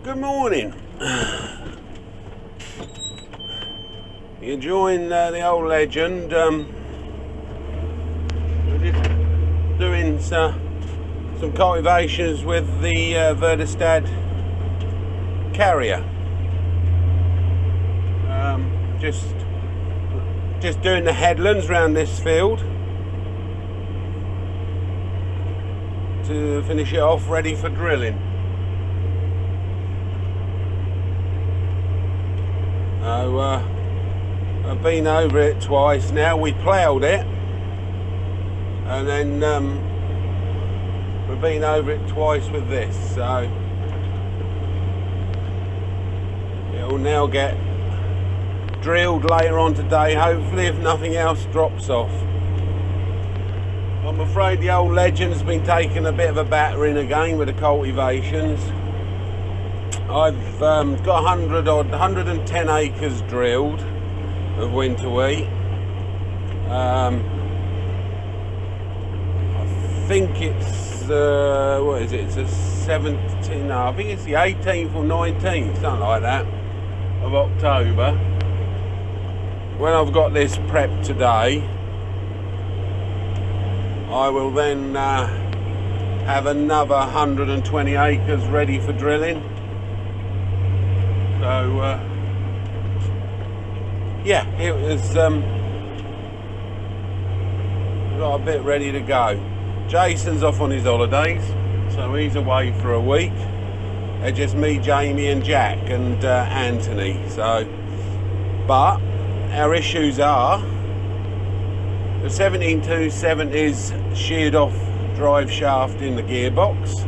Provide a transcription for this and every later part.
Good morning. You enjoying the old legend? We're just doing some cultivations with the Verdestad carrier. Just doing the headlands around this field to finish it off, ready for drilling. I've been over it twice now. We ploughed it, and then we've been over it twice with this, so it'll now get drilled later on today, hopefully, if nothing else drops off. I'm afraid the old legend's been taking a bit of a battering again with the cultivations. I've got 110 acres drilled of winter wheat. I think it's what is it? It's a 17. No, I think it's the 18th or 19th, something like that, of October. When I've got this prepped today, I will then have another 120 acres ready for drilling. So yeah, it was got a bit ready to go. Jason's off on his holidays, so he's away for a week. It's just me, Jamie and Jack and Anthony. So, but our issues are the 17270's sheared off drive shaft in the gearbox.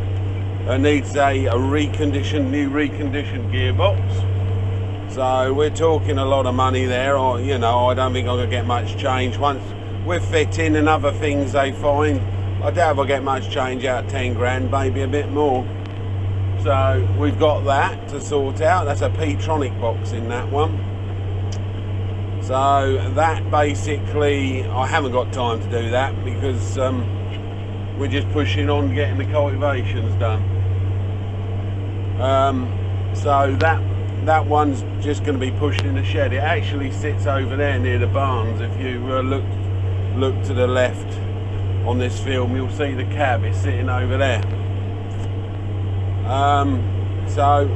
It needs a new reconditioned gearbox. So we're talking a lot of money there, or I don't think I'm gonna get much change once we're fitting and other things they find. I doubt if I get much change out of 10 grand, maybe a bit more. So we've got that to sort out. That's a P-tronic box in that one. So that basically, I haven't got time to do that because we're just pushing on getting the cultivations done. So that one's just going to be pushed in the shed. It actually sits over there near the barns. If you look to the left on this film, you'll see the cab. It's sitting over there. So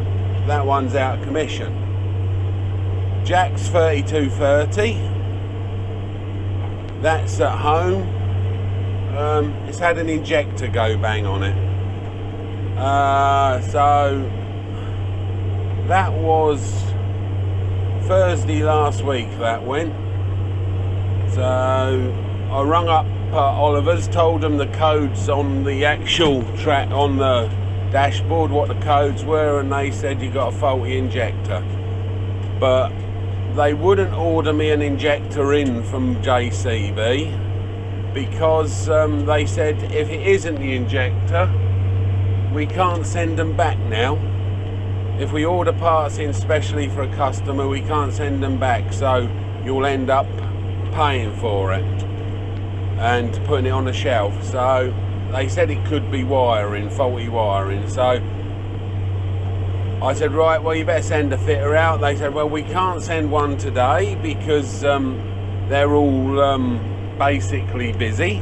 that one's out of commission. Jack's 3230. That's at home. It's had an injector go bang on it. So that was Thursday last week that went. So I rung up Oliver's, told them the codes on the actual track on the dashboard, what the codes were, and they said you got a faulty injector. But they wouldn't order me an injector in from JCB because they said if it isn't the injector, we can't send them back now. If we order parts in specially for a customer, we can't send them back, so you'll end up paying for it and putting it on the shelf. So they said it could be wiring, faulty wiring. So I said, right, well, you better send a fitter out. They said, well, we can't send one today because they're all basically busy.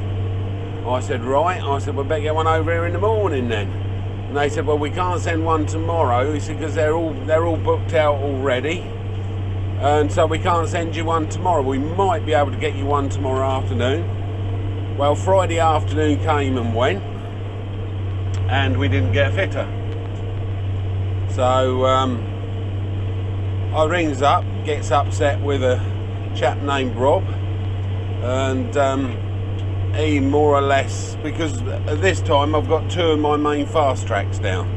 I said, right. I said, well, better get one over here in the morning then. And they said, well, we can't send one tomorrow. He said, because they're all booked out already, and so we can't send you one tomorrow. We might be able to get you one tomorrow afternoon. Well, Friday afternoon came and went, and we didn't get a fitter. So I rings up, gets upset with a chap named Rob, and he more or less, because at this time I've got two of my main fastracs down.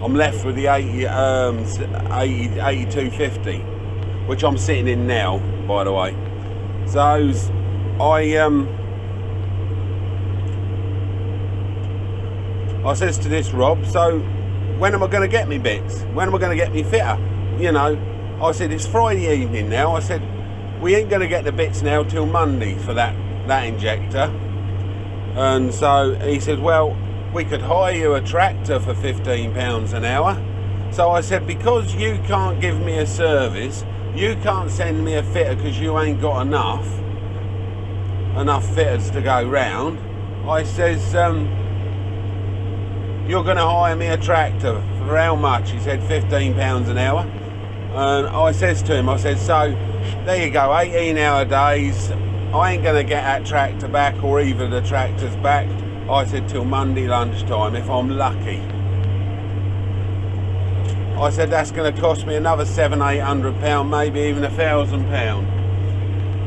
I'm left with the 8250, which I'm sitting in now, by the way. So I says to this Rob, so when am I going to get me bits? When am I going to get me fitter? I said, it's Friday evening now. I said, we ain't going to get the bits now till Monday for that injector. And so he said, well, we could hire you a tractor for £15 an hour So I said, because you can't give me a service, you can't send me a fitter because you ain't got enough fitters to go round. I says, you're going to hire me a tractor for how much? He said £15 an hour. And I says to him, I said, so there you go, 18-hour days. I ain't going to get that tractor back, or even the tractor's back. I said till Monday lunchtime if I'm lucky. I said that's going to cost me another £700-800, maybe even £1,000.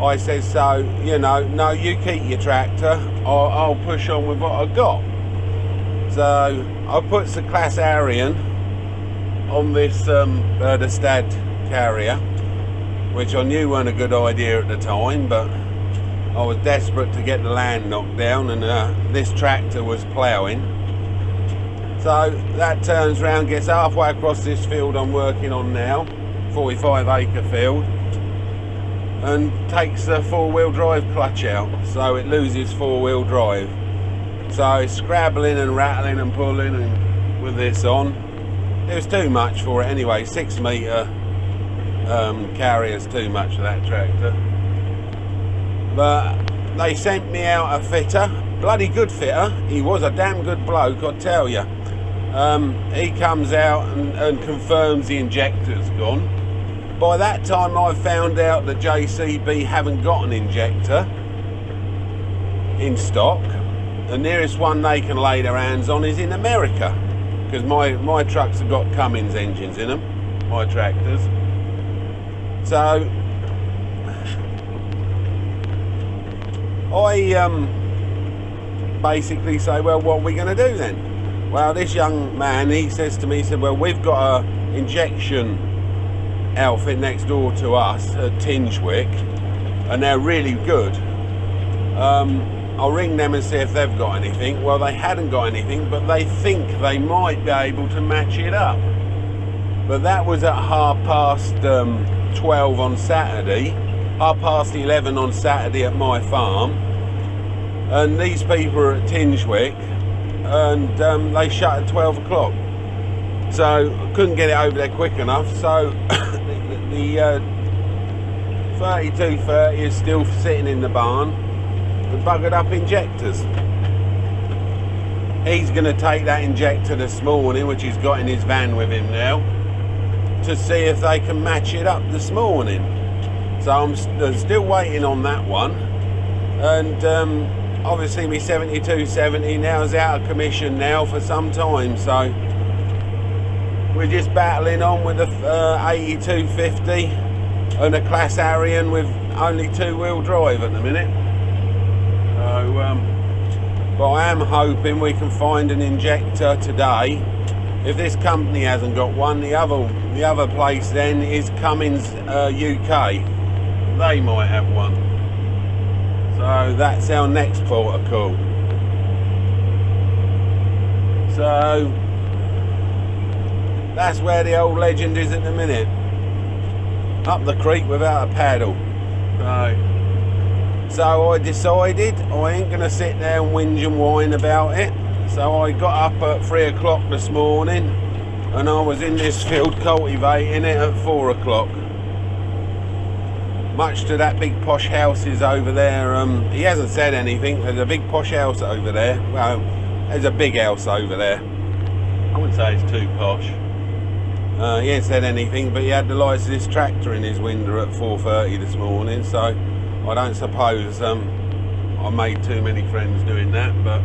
I said, so, you know, no, you keep your tractor, I'll push on with what I got. So I put the Class Arian on this Burdestad carrier, which I knew weren't a good idea at the time, but I was desperate to get the land knocked down, and this tractor was ploughing. So that turns round, gets halfway across this field I'm working on now, 45-acre field, and takes the four-wheel drive clutch out, so it loses four-wheel drive. So it's scrabbling and rattling and pulling, and with this on, it was too much for it anyway. 6 metre carrier's too much for that tractor. But they sent me out a fitter, bloody good fitter. He was a damn good bloke, I tell you. He comes out and confirms the injector's gone. By that time I found out that JCB haven't got an injector in stock. The nearest one they can lay their hands on is in America, because my trucks have got Cummins engines in them, my tractors. So I basically say, well, what are we going to do then? Well, this young man, he says to me, he said, well, we've got a injection outfit next door to us at Tinchwick, and they're really good. I'll ring them and see if they've got anything. Well, they hadn't got anything, but they think they might be able to match it up. But that was at 12:30 on Saturday, 11:30 on Saturday at my farm, and these people are at Tinchwick, and they shut at 12 o'clock. So I couldn't get it over there quick enough, so the 3230 is still sitting in the barn with buggered up injectors. He's going to take that injector this morning, which he's got in his van with him now, to see if they can match it up this morning. So I'm still waiting on that one, and obviously my 7270 now is out of commission now for some time, so we're just battling on with the 8250 and a Class Arian with only 2-wheel drive at the minute. So, but I am hoping we can find an injector today. If this company hasn't got one, the other place then is Cummins UK. They might have one. So that's our next port of call. So that's where the old legend is at the minute. Up the creek without a paddle. So I decided I ain't going to sit there and whinge and whine about it. So I got up at 3 o'clock this morning, and I was in this field cultivating it at 4 o'clock. Much to that big posh house is over there. He hasn't said anything. There's a big posh house over there. Well, there's a big house over there. I wouldn't say it's too posh. He ain't said anything, but he had the lights of this tractor in his window at 4:30 this morning, so I don't suppose I made too many friends doing that, but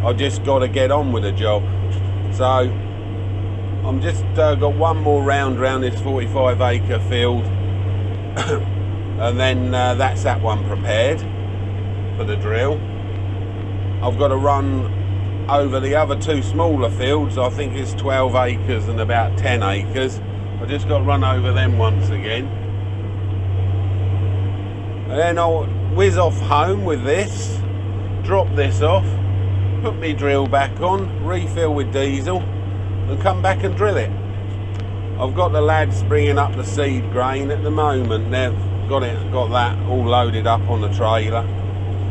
I just got to get on with the job. So I'm just got one more round around this 45-acre field, and then that's that one prepared for the drill. I've got to run over the other 2 smaller fields. I think it's 12 acres and about 10 acres. I just got to run over them once again, and then I'll whiz off home with this, drop this off, put my drill back on, refill with diesel, and come back and drill it. I've got the lads bringing up the seed grain at the moment. They've got that all loaded up on the trailer.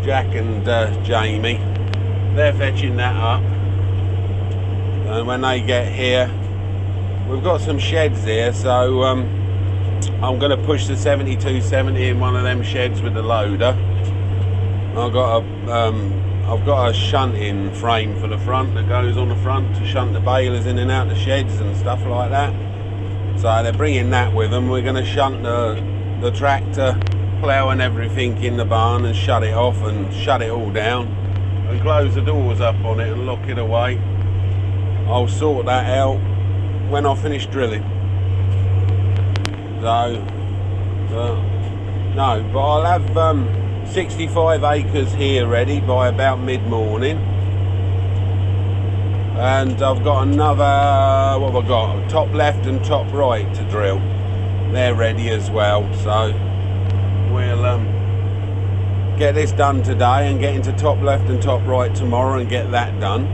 Jack and Jamie, they're fetching that up, and when they get here we've got some sheds here, so I'm going to push the 7270 in one of them sheds with the loader. I've got a shunting frame for the front that goes on the front to shunt the balers in and out the sheds and stuff like that. So they're bringing that with them. We're going to shunt the tractor, plough and everything in the barn and shut it off and shut it all down and close the doors up on it and lock it away. I'll sort that out when I finish drilling. So, no, but I'll have 65 acres here ready by about mid-morning. And I've got another, what have I got? Top left and top right to drill. They're ready as well, so we'll get this done today and get into top left and top right tomorrow and get that done.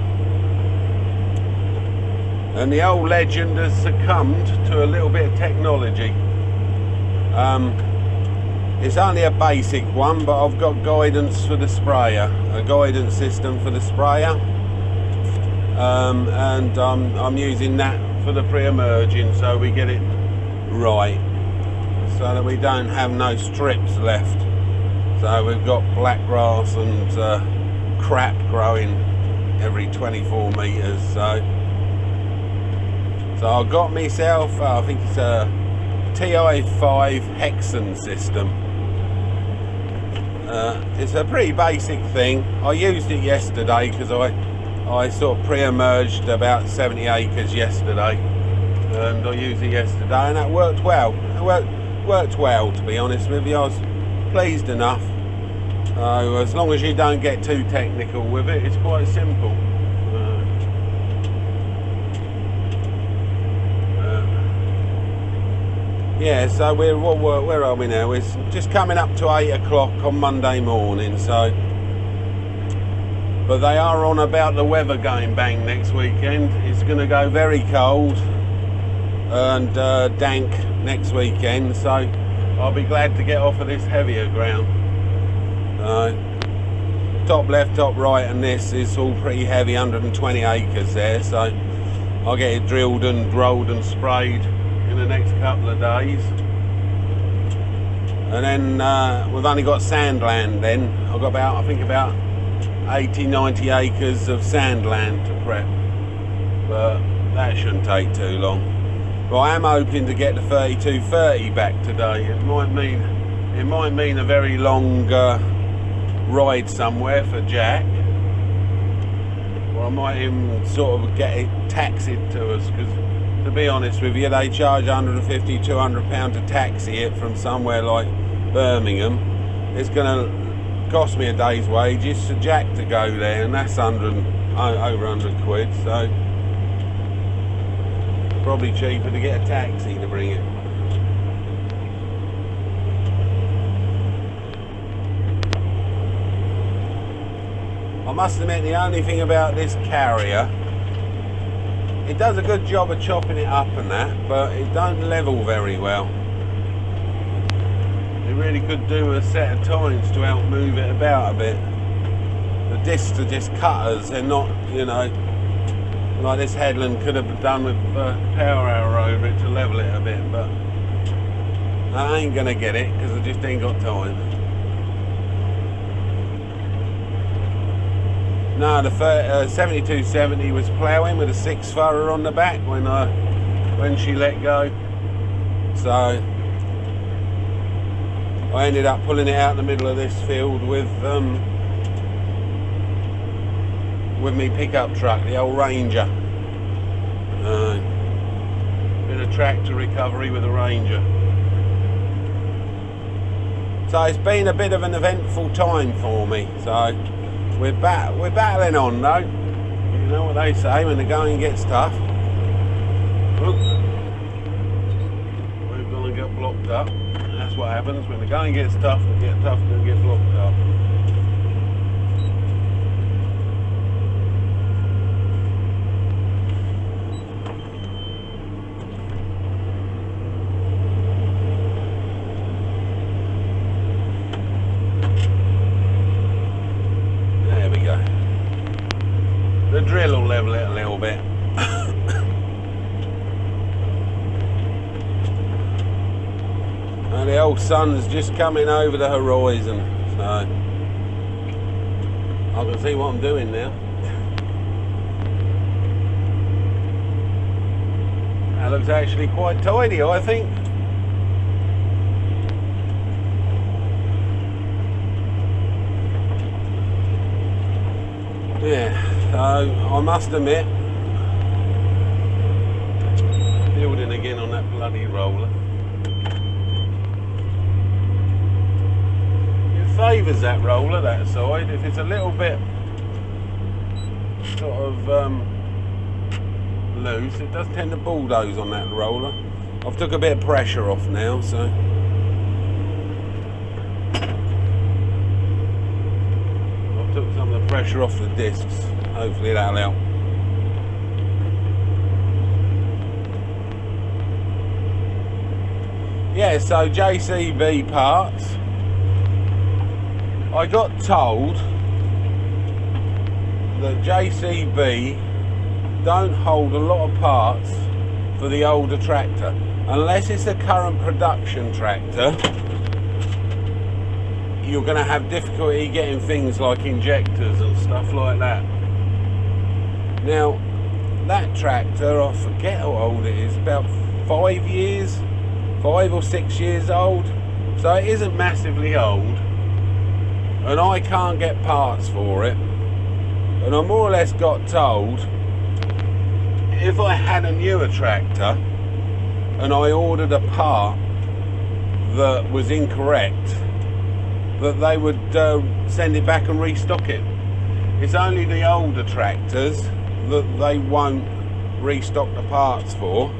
And the old legend has succumbed to a little bit of technology. It's only a basic one, but I've got guidance for the sprayer, a guidance system for the sprayer, and I'm using that for the pre-emerging, so we get it right, so that we don't have no strips left. So we've got black grass and crap growing every 24 metres. So I got myself, I think it's a TI5 Hexan system. It's a pretty basic thing. I used it yesterday because I sort of pre-emerged about 70 acres yesterday, and I used it yesterday and that worked well. It worked well, to be honest with you. I was pleased enough. As long as you don't get too technical with it, it's quite simple. Yeah, so where are we now? It's just coming up to 8 o'clock on Monday morning, so. But they are on about the weather going bang next weekend. It's going to go very cold and dank next weekend, so I'll be glad to get off of this heavier ground. Top left, top right, and this is all pretty heavy, 120 acres there, so I'll get it drilled and rolled and sprayed in the next couple of days. And then we've only got sand land then. I've got about, I think about 80-90 acres of sand land to prep, but that shouldn't take too long. But I am hoping to get the 3230 back today. It might mean a very long ride somewhere for Jack, or I might even sort of get it taxied to us, because to be honest with you, they charge £150–200 to taxi it from somewhere like Birmingham. It's going to cost me a day's wages for Jack to go there, and that's over 100 quid, so probably cheaper to get a taxi to bring it. I must admit, the only thing about this carrier, it does a good job of chopping it up and that, but it don't level very well. It really could do a set of tines to help move it about a bit. The discs are just cutters, they're not, you know, like this headland could have done with a power arrow over it to level it a bit, but I ain't gonna get it because I just ain't got time. No, the 7270 was ploughing with a 6 furrower on the back when she let go. So I ended up pulling it out in the middle of this field with me pickup truck, the old Ranger. Bit of tractor recovery with a Ranger. So it's been a bit of an eventful time for me. So we're battling on though. You know what they say, when the going gets tough. Oop. We've gone and got blocked up. That's what happens when the going gets tough. We get tough and get blocked up. The drill will level it a little bit. old sun's just coming over the horizon, so I can see what I'm doing now. That looks actually quite tidy, I think. Yeah, so I must admit, building again on that bloody roller. It favours that roller, that side. If it's a little bit sort of loose, it does tend to bulldoze on that roller. I've took a bit of pressure off now, so I've took some of the pressure off the discs. Hopefully that'll help. Yeah, so JCB parts. I got told that JCB don't hold a lot of parts for the older tractor. Unless it's a current production tractor, you're going to have difficulty getting things like injectors and stuff like that. Now, that tractor, I forget how old it is, about 5 years, 5 or 6 years old, so it isn't massively old, and I can't get parts for it. And I more or less got told if I had a newer tractor and I ordered a part that was incorrect, that they would send it back and restock it. It's only the older tractors that they won't restock the parts for,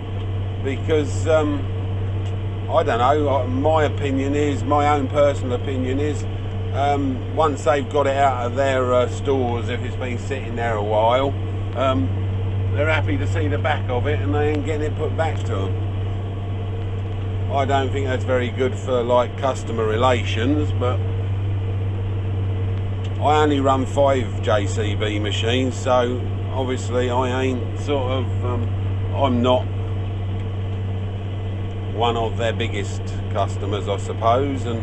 because I don't know, my opinion is, my own personal opinion is, once they've got it out of their stores, if it's been sitting there a while, they're happy to see the back of it and they ain't getting it put back to them. I don't think that's very good for like customer relations, but I only run 5 JCB machines, so obviously I ain't sort of, I'm not one of their biggest customers, I suppose, and